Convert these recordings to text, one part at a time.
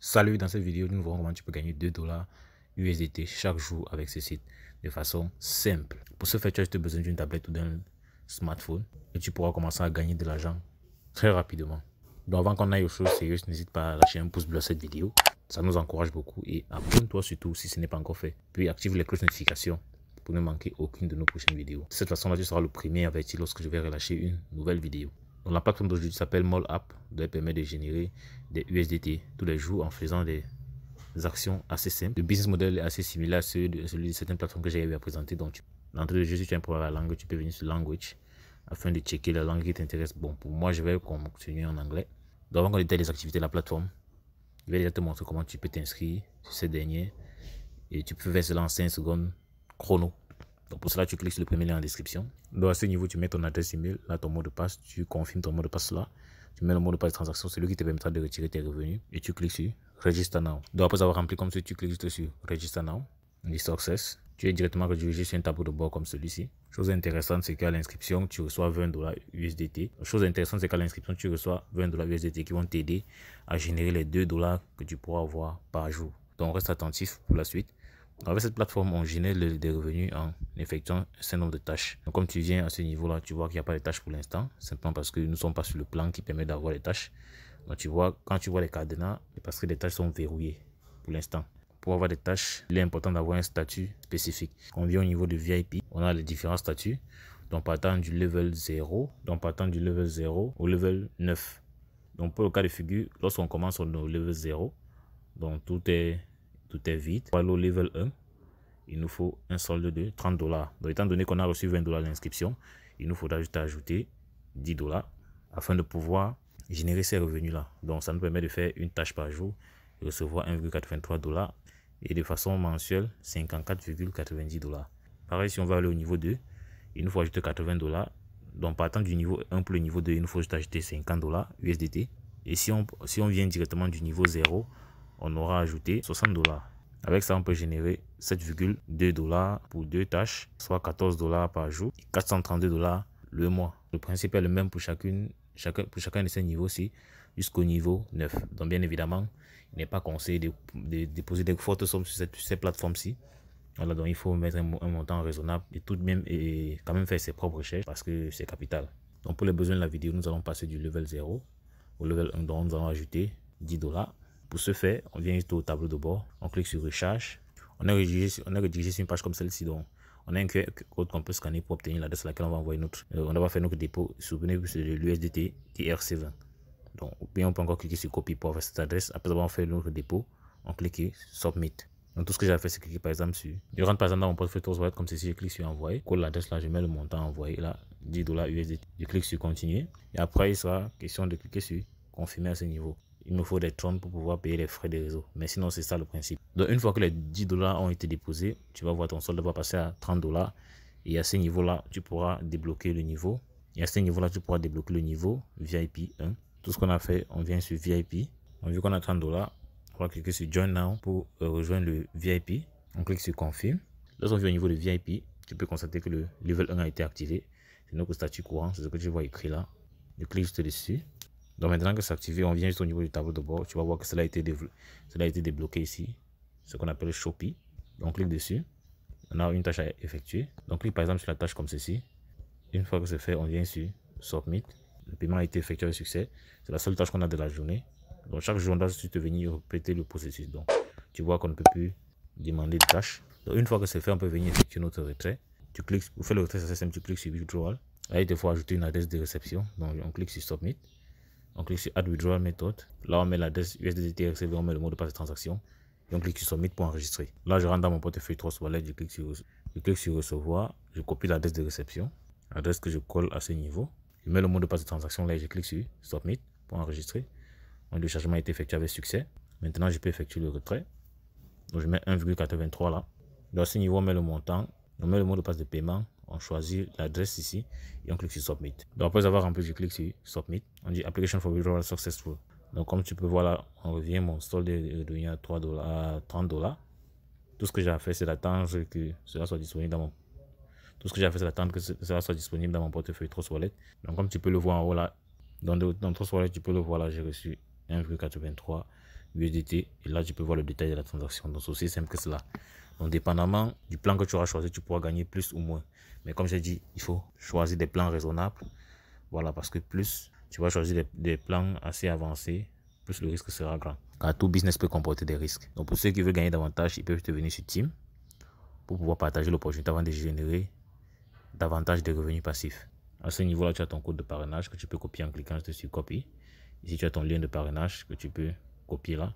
Salut, dans cette vidéo, nous verrons comment tu peux gagner 2 dollars USDT chaque jour avec ce site de façon simple. Pour ce faire, tu as juste besoin d'une tablette ou d'un smartphone et tu pourras commencer à gagner de l'argent très rapidement. Donc avant qu'on aille aux choses sérieuses, n'hésite pas à lâcher un pouce bleu à cette vidéo. Ça nous encourage beaucoup et abonne-toi surtout si ce n'est pas encore fait. Puis active les cloches de notification pour ne manquer aucune de nos prochaines vidéos. De cette façon-là, tu seras le premier averti lorsque je vais relâcher une nouvelle vidéo. Donc, la plateforme d'aujourd'hui s'appelle MallApp, elle permet de générer des USDT tous les jours en faisant des actions assez simples. Le business model est assez similaire à celui de certaines plateformes que j'ai eu à présenter. Donc, l'entrée de jeu, si tu as un problème à la langue, tu peux venir sur Language afin de checker la langue qui t'intéresse. Bon, pour moi, je vais continuer en anglais. Donc, avant qu'on détaille les activités de la plateforme, je vais déjà te montrer comment tu peux t'inscrire sur ces derniers. Et tu peux faire cela en 5 secondes chrono. Donc pour cela, tu cliques sur le premier lien en description. Donc à ce niveau, tu mets ton adresse email, là ton mot de passe, tu confirmes ton mot de passe là. Tu mets le mot de passe de transaction, celui qui te permettra de retirer tes revenus. Et tu cliques sur Register Now. Donc après avoir rempli comme ça, tu cliques juste sur Register Now. On Success. Tu es directement redirigé sur un tableau de bord comme celui-ci. Chose intéressante, c'est qu'à l'inscription, tu reçois 20 dollars USDT. Chose intéressante, c'est qu'à l'inscription, tu reçois 20 dollars USDT qui vont t'aider à générer les 2 dollars que tu pourras avoir par jour. Donc reste attentif pour la suite. Avec cette plateforme, on génère des revenus en effectuant un certain nombre de tâches. Donc, comme tu viens à ce niveau-là, tu vois qu'il n'y a pas de tâches pour l'instant, simplement parce que nous ne sommes pas sur le plan qui permet d'avoir les tâches. Donc, tu vois, quand tu vois les cadenas, c'est parce que les tâches sont verrouillées pour l'instant. Pour avoir des tâches, il est important d'avoir un statut spécifique. On vient au niveau de VIP, on a les différents statuts. Donc, partant du level 0, au level 9. Donc, pour le cas de figure, lorsqu'on commence au level 0, donc tout est vide. Pour aller au level 1, il nous faut un solde de 30 dollars. Donc, étant donné qu'on a reçu 20 dollars l'inscription, il nous faudra juste ajouter 10 dollars afin de pouvoir générer ces revenus-là. Donc, ça nous permet de faire une tâche par jour et recevoir 1,83 dollars et de façon mensuelle 54,90 dollars. Pareil, si on va aller au niveau 2, il nous faut ajouter 80 dollars. Donc, partant du niveau 1 pour le niveau 2, il nous faut juste ajouter 50 dollars USDT. Et si on vient directement du niveau 0, on aura ajouté 60 dollars. Avec ça, on peut générer 7,2 dollars pour 2 tâches, soit 14 dollars par jour et 432 dollars le mois. Le principe est le même pour chacun de ces niveaux-ci jusqu'au niveau 9. Donc, bien évidemment, il n'est pas conseillé de déposer des fortes sommes sur ces plateformes-ci. Voilà, donc il faut mettre un montant raisonnable et tout de même et quand même faire ses propres recherches parce que c'est capital. Donc, pour les besoins de la vidéo, nous allons passer du level 0 au level 1. Donc, nous allons ajouter 10 dollars. Pour ce faire, on vient juste au tableau de bord, on clique sur Recharge. On est redirigé sur une page comme celle-ci. Donc, on a un code qu'on peut scanner pour obtenir l'adresse à laquelle on va envoyer on va faire notre dépôt. Souvenez-vous, c'est l'USDT TRC20. Donc, bien, on peut encore cliquer sur Copy pour avoir cette adresse. Après avoir fait notre dépôt, on clique sur Submit. Donc, tout ce que j'ai fait, c'est cliquer par exemple sur. Je rentre par exemple dans mon portefeuille Wallet comme ceci. Je clique sur Envoyer. Colle l'adresse là, je mets le montant envoyé là, 10 dollars USDT. Je clique sur Continuer. Et après, il sera question de cliquer sur Confirmer à ce niveau. Il me faut des 30 pour pouvoir payer les frais de réseau. Mais sinon, c'est ça le principe. Donc, une fois que les 10 dollars ont été déposés, tu vas voir ton solde va passer à 30 dollars. Et à ce niveau-là, tu pourras débloquer le niveau. Et à ce niveau-là, tu pourras débloquer le niveau VIP 1. Tout ce qu'on a fait, on vient sur VIP. On vu qu'on a 30 dollars. On va cliquer sur Join Now pour rejoindre le VIP. On clique sur Confirm. Lorsqu'on vient au niveau de VIP, tu peux constater que le level 1 a été activé. C'est notre statut courant. C'est ce que tu vois écrit là. Je clique juste dessus. Donc maintenant que c'est activé, on vient juste au niveau du tableau de bord. Tu vas voir que cela a été débloqué ici. Ce qu'on appelle Shopee. Donc on clique dessus. On a une tâche à effectuer. Donc clique par exemple sur la tâche comme ceci. Une fois que c'est fait, on vient sur Submit. Le paiement a été effectué avec succès. C'est la seule tâche qu'on a de la journée. Donc chaque jour, on doit juste venir répéter le processus. Donc tu vois qu'on ne peut plus demander de tâches. Donc une fois que c'est fait, on peut venir effectuer notre retrait. Tu cliques, pour faire le retrait, c'est assez simple. Tu cliques sur Withdrawal. Là, il te faut ajouter une adresse de réception. Donc on clique sur Submit. On clique sur Add Withdrawal Method. Là, on met l'adresse USDT RCV, on met le mot de passe de transaction. Et on clique sur Submit pour enregistrer. Là, je rentre dans mon portefeuille Trust Wallet. Je clique sur Recevoir. Je copie l'adresse de réception. Adresse que je colle à ce niveau. Je mets le mot de passe de transaction. Là, je clique sur Submit pour enregistrer. Donc, le chargement a été effectué avec succès. Maintenant, je peux effectuer le retrait. Donc, je mets 1,83 là. Dans ce niveau, on met le montant. On met le mot de passe de paiement. On choisit l'adresse ici et on clique sur Submit. Donc après avoir rempli, je clique sur Submit. On dit Application for Withdrawal Successful. Donc comme tu peux voir là, on revient, mon solde est devenu à 3 dollars, 30 dollars. Tout ce que j'ai fait, c'est d'attendre que cela soit disponible dans mon portefeuille Trust Wallet. Donc comme tu peux le voir en haut là, dans Trust Wallet, tu peux le voir là, j'ai reçu 1,83 USDT. Et là, tu peux voir le détail de la transaction. Donc, c'est aussi simple que cela. Donc, dépendamment du plan que tu auras choisi, tu pourras gagner plus ou moins. Mais comme j'ai dit, il faut choisir des plans raisonnables. Voilà, parce que plus tu vas choisir des plans assez avancés, plus le risque sera grand. Car tout business peut comporter des risques. Donc, pour ceux qui veulent gagner davantage, ils peuvent te venir sur Team pour pouvoir partager l'opportunité avant de générer davantage de revenus passifs. À ce niveau-là, tu as ton code de parrainage que tu peux copier en cliquant sur Copy. Ici, tu as ton lien de parrainage que tu peux copier là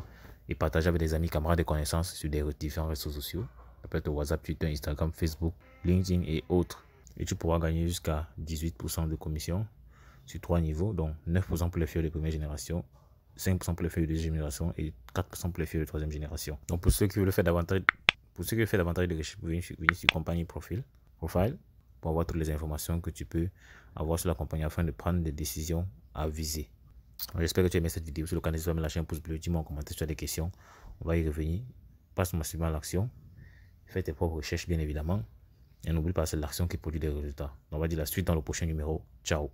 et partager avec des amis, camarades et connaissances sur des différents réseaux sociaux. Ça peut être WhatsApp, Twitter, Instagram, Facebook, LinkedIn et autres. Et tu pourras gagner jusqu'à 18% de commission sur 3 niveaux, donc 9% pour les feuilles de première génération, 5% pour les feuilles de deuxième génération et 4% pour les feuilles de troisième génération. Donc pour ceux qui veulent faire davantage, de recherche, venez sur Compagnie Profile pour avoir toutes les informations que tu peux avoir sur la compagnie afin de prendre des décisions à viser. J'espère que tu as aimé cette vidéo. Sur le canal, n'hésite pas à me lâcher un pouce bleu, dis-moi en commentaire si tu as des questions. On va y revenir. Passe massivement à l'action. Fais tes propres recherches, bien évidemment. Et n'oublie pas, c'est l'action qui produit des résultats. On va dire la suite dans le prochain numéro. Ciao.